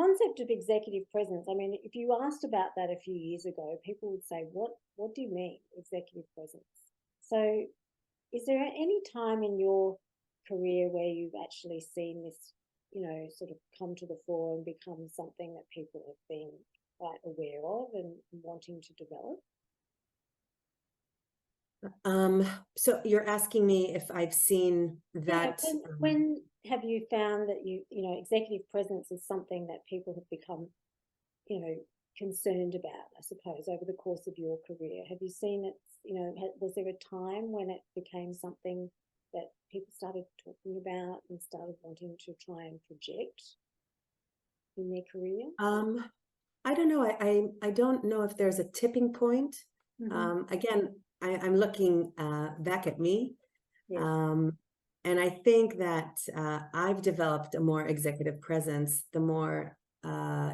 concept of executive presence, I mean, if you asked about that a few years ago, people would say, what do you mean, executive presence? So is there any time in your career where you've actually seen this, sort of come to the fore and become something that people have been quite aware of and wanting to develop? So you're asking me if I've seen that. Yeah, when have you found that executive presence is something that people have become, concerned about, I suppose, over the course of your career? Have you seen it, was there a time when it became something that people started talking about and started wanting to try and project in their career? I don't know. I don't know if there's a tipping point. Again, I'm looking back at me. Yes. And I think that I've developed a more executive presence the more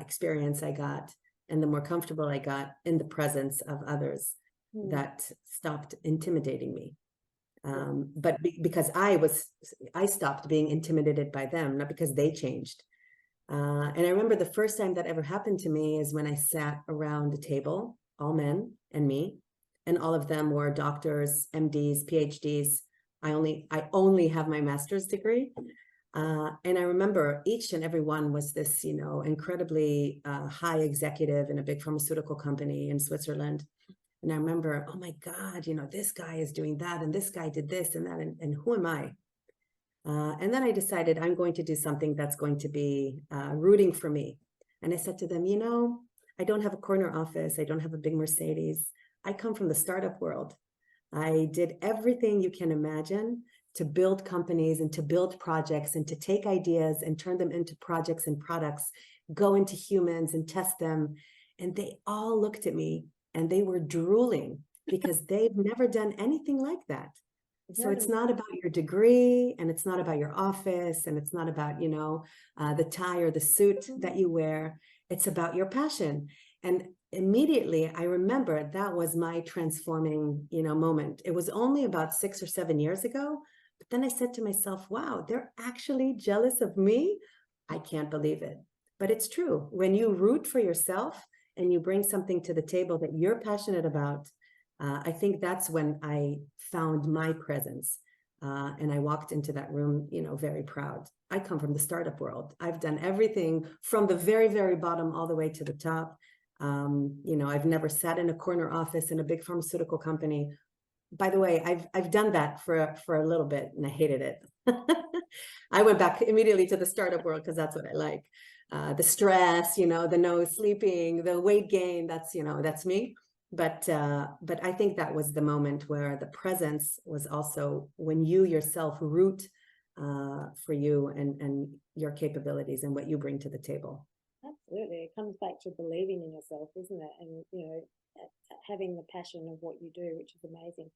experience I got and the more comfortable I got in the presence of others that stopped intimidating me. But because I stopped being intimidated by them, not because they changed. And I remember the first time that ever happened to me is when I sat around a table, all men and me, and all of them were doctors, MDs, PhDs. I only have my master's degree. And I remember each and every one was this, incredibly high executive in a big pharmaceutical company in Switzerland. And I remember, oh my God, this guy is doing that, and this guy did this and that, and who am I? And then I decided I'm going to do something that's going to be rooting for me. And I said to them, I don't have a corner office. I don't have a big Mercedes. I come from the startup world. I did everything you can imagine to build companies and to build projects and to take ideas and turn them into projects and products, go into humans and test them. And they all looked at me and they were drooling because they've never done anything like that. So it's not about your degree, and it's not about your office, and it's not about, the tie or the suit that you wear. It's about your passion. And immediately I remember that was my transforming, moment. It was only about 6 or 7 years ago. But then I said to myself, wow, they're actually jealous of me. I can't believe it. But it's true. When you root for yourself and you bring something to the table that you're passionate about, I think that's when I found my presence. And I walked into that room, very proud. I come from the startup world. I've done everything from the very, very bottom all the way to the top. I've never sat in a corner office in a big pharmaceutical company. By the way, I've done that for a little bit and I hated it. I went back immediately to the startup world because that's what I like. The stress, the no sleeping, the weight gain, that's me. But I think that was the moment where the presence was also when you yourself root for you and your capabilities and what you bring to the table. Absolutely. It comes back to believing in yourself, isn't it? And, having the passion of what you do, which is amazing.